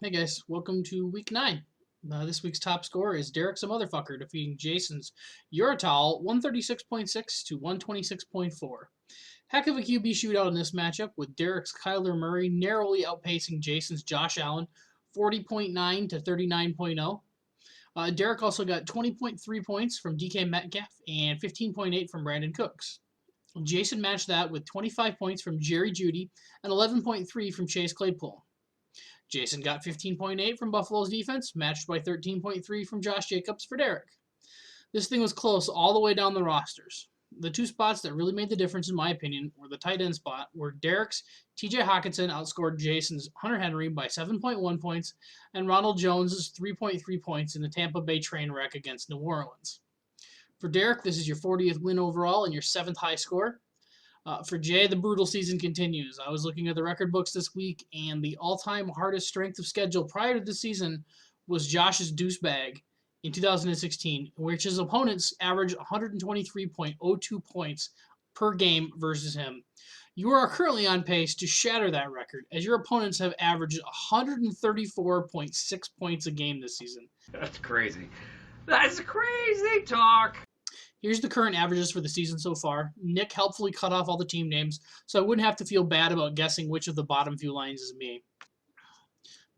Hey guys, welcome to week 9. This week's top scorer is Derek some motherfucker defeating Jason's Uratal 136.6 to 126.4. Heck of a QB shootout in this matchup with Derek's Kyler Murray narrowly outpacing Jason's Josh Allen 40.9 to 39.0. Derek also got 20.3 points from DK Metcalf and 15.8 from Brandon Cooks. Jason matched that with 25 points from Jerry Jeudy and 11.3 from Chase Claypool. Jason got 15.8 from Buffalo's defense, matched by 13.3 from Josh Jacobs for Derek. This thing was close all the way down the rosters. The two spots that really made the difference, in my opinion, were the tight end spot, where Derek's TJ Hockenson outscored Jason's Hunter Henry by 7.1 points, and Ronald Jones's 3.3 points in the Tampa Bay train wreck against New Orleans. For Derek, this is your 40th win overall and your 7th high score. For Jay, the brutal season continues. I was looking at the record books this week, and the all-time hardest strength of schedule prior to the season was Josh's deuce bag in 2016, which his opponents averaged 123.02 points per game versus him. You are currently on pace to shatter that record, as your opponents have averaged 134.6 points a game this season. That's crazy. That's crazy talk. Here's the current averages for the season so far. Nick helpfully cut off all the team names, so I wouldn't have to feel bad about guessing which of the bottom few lines is me.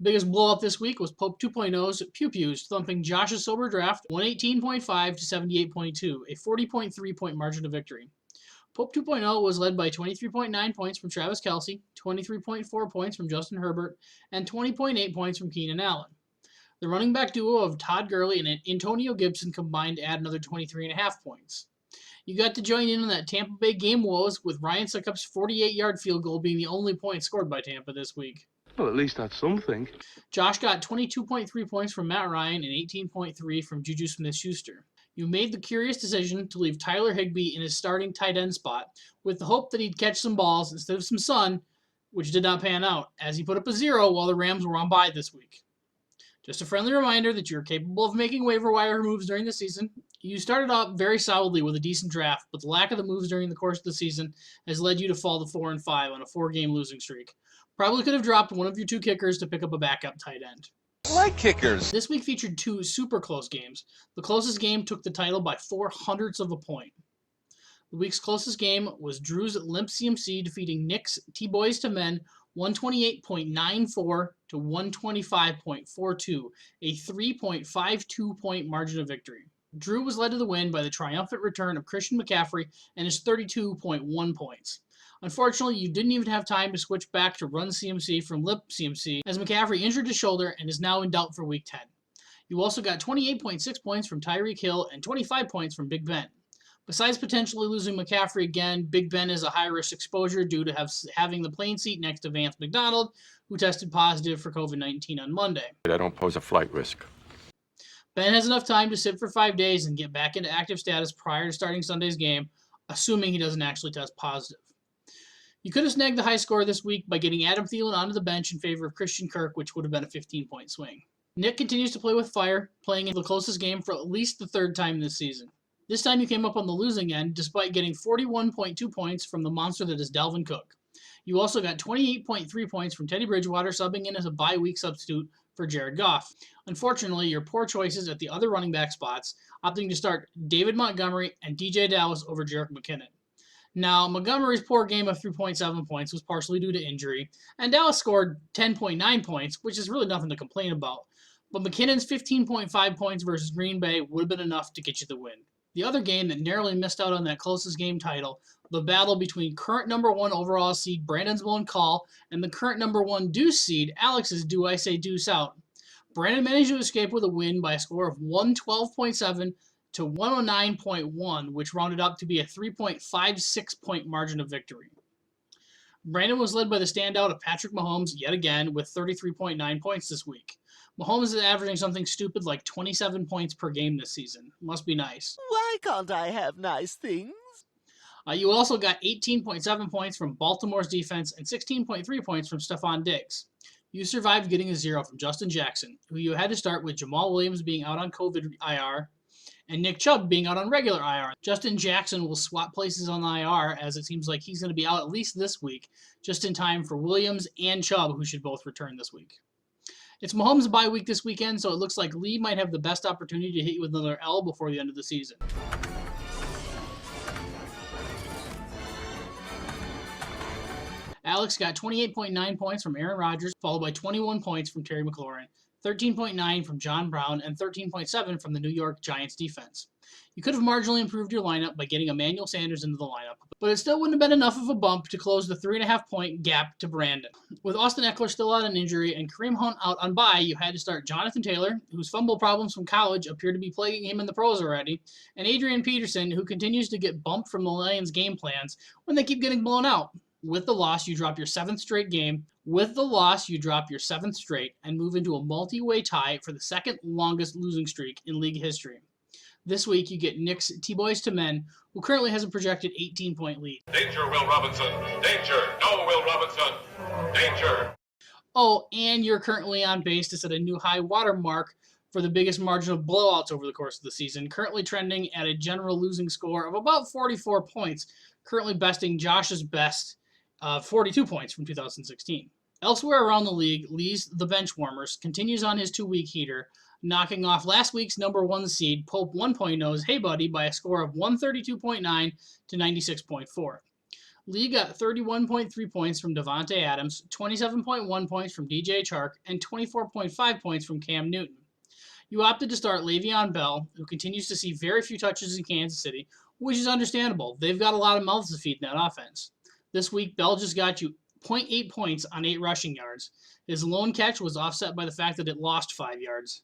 Biggest blowout this week was Pope 2.0's Pew Pews thumping Josh's sober draft 118.5 to 78.2, a 40.3 point margin of victory. Pope 2.0 was led by 23.9 points from Travis Kelce, 23.4 points from Justin Herbert, and 20.8 points from Keenan Allen. The running back duo of Todd Gurley and Antonio Gibson combined to add another 23.5 points. You got to join in on that Tampa Bay game woes, with Ryan Succop's 48-yard field goal being the only point scored by Tampa this week. Well, at least that's something. Josh got 22.3 points from Matt Ryan and 18.3 from Juju Smith-Schuster. You made the curious decision to leave Tyler Higbee in his starting tight end spot with the hope that he'd catch some balls instead of some sun, which did not pan out, as he put up a 0 while the Rams were on bye this week. Just a friendly reminder that you're capable of making waiver wire moves during the season. You started out very solidly with a decent draft, but the lack of the moves during the course of the season has led you to fall to 4-5 on a 4-game losing streak. Probably could have dropped one of your 2 kickers to pick up a backup tight end. I like kickers. This week featured 2 super close games. The closest game took the title by 0.04 of a point. The week's closest game was Drew's Limp CMC defeating Nick's T-Boys to Men 128.94 to 125.42, a 3.52 point margin of victory. Drew was led to the win by the triumphant return of Christian McCaffrey and his 32.1 points. Unfortunately, you didn't even have time to switch back to Run CMC from Lip CMC, as McCaffrey injured his shoulder and is now in doubt for Week 10. You also got 28.6 points from Tyreek Hill and 25 points from Big Ben. Besides potentially losing McCaffrey again, Big Ben is a high-risk exposure due to having the plane seat next to Vance McDonald, who tested positive for COVID-19 on Monday. I don't pose a flight risk. Ben has enough time to sit for 5 days and get back into active status prior to starting Sunday's game, assuming he doesn't actually test positive. You could have snagged the high score this week by getting Adam Thielen onto the bench in favor of Christian Kirk, which would have been a 15-point swing. Nick continues to play with fire, playing in the closest game for at least the 3rd time this season. This time you came up on the losing end, despite getting 41.2 points from the monster that is Dalvin Cook. You also got 28.3 points from Teddy Bridgewater, subbing in as a bye-week substitute for Jared Goff. Unfortunately, your poor choices at the other running back spots, opting to start David Montgomery and DJ Dallas over Jerick McKinnon. Now, Montgomery's poor game of 3.7 points was partially due to injury, and Dallas scored 10.9 points, which is really nothing to complain about. But McKinnon's 15.5 points versus Green Bay would have been enough to get you the win. The other game that narrowly missed out on that closest game title, the battle between current number 1 overall seed Brandon's Blown Call and the current number 1 deuce seed Alex's Do I Say Deuce Out. Brandon managed to escape with a win by a score of 112.7 to 109.1, which rounded up to be a 3.56 point margin of victory. Brandon was led by the standout of Patrick Mahomes yet again with 33.9 points this week. Mahomes is averaging something stupid like 27 points per game this season. Must be nice. Why can't I have nice things? You also got 18.7 points from Baltimore's defense and 16.3 points from Stephon Diggs. You survived getting a 0 from Justin Jackson, who you had to start with Jamal Williams being out on COVID IR and Nick Chubb being out on regular IR. Justin Jackson will swap places on the IR, as it seems like he's going to be out at least this week, just in time for Williams and Chubb, who should both return this week. It's Mahomes' bye week this weekend, so it looks like Lee might have the best opportunity to hit you with another L before the end of the season. Alex got 28.9 points from Aaron Rodgers, followed by 21 points from Terry McLaurin, 13.9 from John Brown, and 13.7 from the New York Giants defense. You could have marginally improved your lineup by getting Emmanuel Sanders into the lineup, but it still wouldn't have been enough of a bump to close the 3.5-point gap to Brandon. With Austin Eckler still out on injury and Kareem Hunt out on bye, you had to start Jonathan Taylor, whose fumble problems from college appear to be plaguing him in the pros already, and Adrian Peterson, who continues to get bumped from the Lions' game plans when they keep getting blown out. With the loss, you drop your 7th straight game. With the loss, you drop your 7th straight and move into a multi-way tie for the second longest losing streak in league history. This week, you get Nick's T-Boys to Men, who currently has a projected 18-point lead. Danger, Will Robinson. Danger. No, Will Robinson. Danger. Oh, and you're currently on pace to set a new high water mark for the biggest margin of blowouts over the course of the season, currently trending at a general losing score of about 44 points, currently besting Josh's best 42 points from 2016. Elsewhere around the league, Lee's The Benchwarmers continues on his 2-week heater, knocking off last week's number 1 seed, Pope 1.0's Hey Buddy, by a score of 132.9 to 96.4. Lee got 31.3 points from Devontae Adams, 27.1 points from DJ Chark, and 24.5 points from Cam Newton. You opted to start Le'Veon Bell, who continues to see very few touches in Kansas City, which is understandable. They've got a lot of mouths to feed in that offense. This week, Bell just got you 0.8 points on 8 rushing yards. His lone catch was offset by the fact that it lost 5 yards.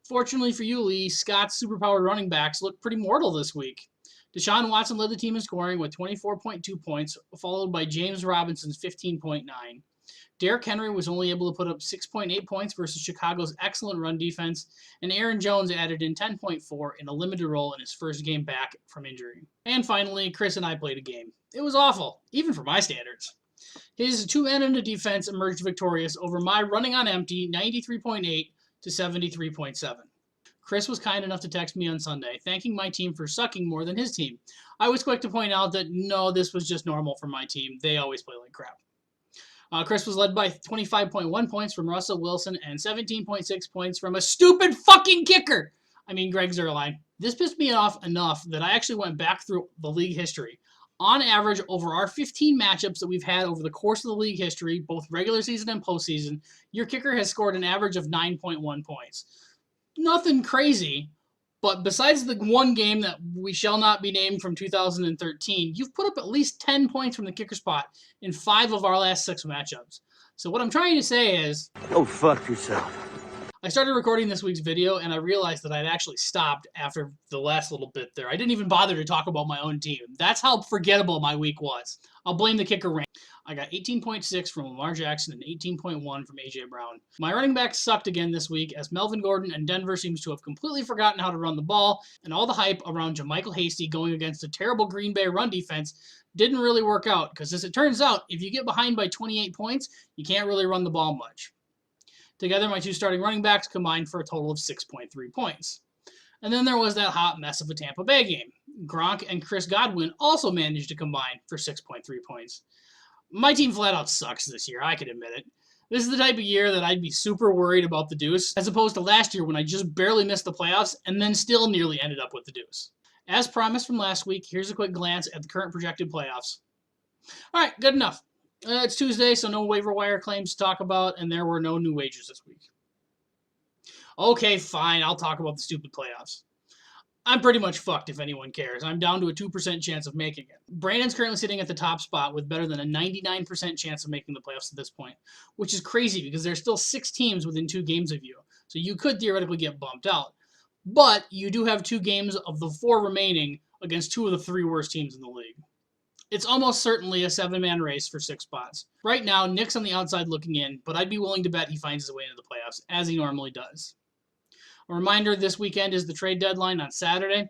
Fortunately for you, Lee, Scott's superpowered running backs look pretty mortal this week. Deshaun Watson led the team in scoring with 24.2 points, followed by James Robinson's 15.9. Derrick Henry was only able to put up 6.8 points versus Chicago's excellent run defense, and Aaron Jones added in 10.4 in a limited role in his first game back from injury. And finally, Chris and I played a game. It was awful, even for my standards. His 2 men into defense emerged victorious over my running on empty 93.8 to 73.7. Chris was kind enough to text me on Sunday, thanking my team for sucking more than his team. I was quick to point out that no, this was just normal for my team. They always play like crap. Chris was led by 25.1 points from Russell Wilson and 17.6 points from a stupid fucking kicker. I mean, Greg Zuerlein. This pissed me off enough that I actually went back through the league history. On average, over our 15 matchups that we've had over the course of the league history, both regular season and postseason, your kicker has scored an average of 9.1 points. Nothing crazy, but besides the one game that we shall not be named from 2013, you've put up at least 10 points from the kicker spot in 5 of our last 6 matchups. So what I'm trying to say is... Oh, fuck yourself. I started recording this week's video, and I realized that I'd actually stopped after the last little bit there. I didn't even bother to talk about my own team. That's how forgettable my week was. I'll blame the kicker rank. I got 18.6 from Lamar Jackson and 18.1 from A.J. Brown. My running backs sucked again this week, as Melvin Gordon and Denver seems to have completely forgotten how to run the ball, and all the hype around JaMychal Hasty going against a terrible Green Bay run defense didn't really work out, because as it turns out, if you get behind by 28 points, you can't really run the ball much. Together, my 2 starting running backs combined for a total of 6.3 points. And then there was that hot mess of a Tampa Bay game. Gronk and Chris Godwin also managed to combine for 6.3 points. My team flat out sucks this year, I can admit it. This is the type of year that I'd be super worried about the deuce, as opposed to last year when I just barely missed the playoffs and then still nearly ended up with the deuce. As promised from last week, here's a quick glance at the current projected playoffs. All right, good enough. It's Tuesday, so no waiver wire claims to talk about, and there were no new wagers this week. Okay, fine, I'll talk about the stupid playoffs. I'm pretty much fucked if anyone cares. I'm down to a 2% chance of making it. Brandon's currently sitting at the top spot with better than a 99% chance of making the playoffs at this point, which is crazy because there's still 6 teams within 2 games of you, so you could theoretically get bumped out. But you do have 2 games of the 4 remaining against 2 of the 3 worst teams in the league. It's almost certainly a 7-man race for 6 spots. Right now, Nick's on the outside looking in, but I'd be willing to bet he finds his way into the playoffs, as he normally does. A reminder, this weekend is the trade deadline on Saturday.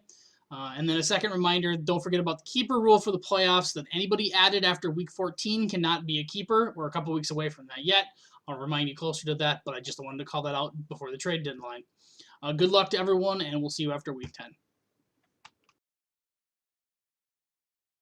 And then a second reminder, don't forget about the keeper rule for the playoffs, that anybody added after week 14 cannot be a keeper. We're a couple weeks away from that yet. I'll remind you closer to that, but I just wanted to call that out before the trade deadline. Good luck to everyone, and we'll see you after week 10.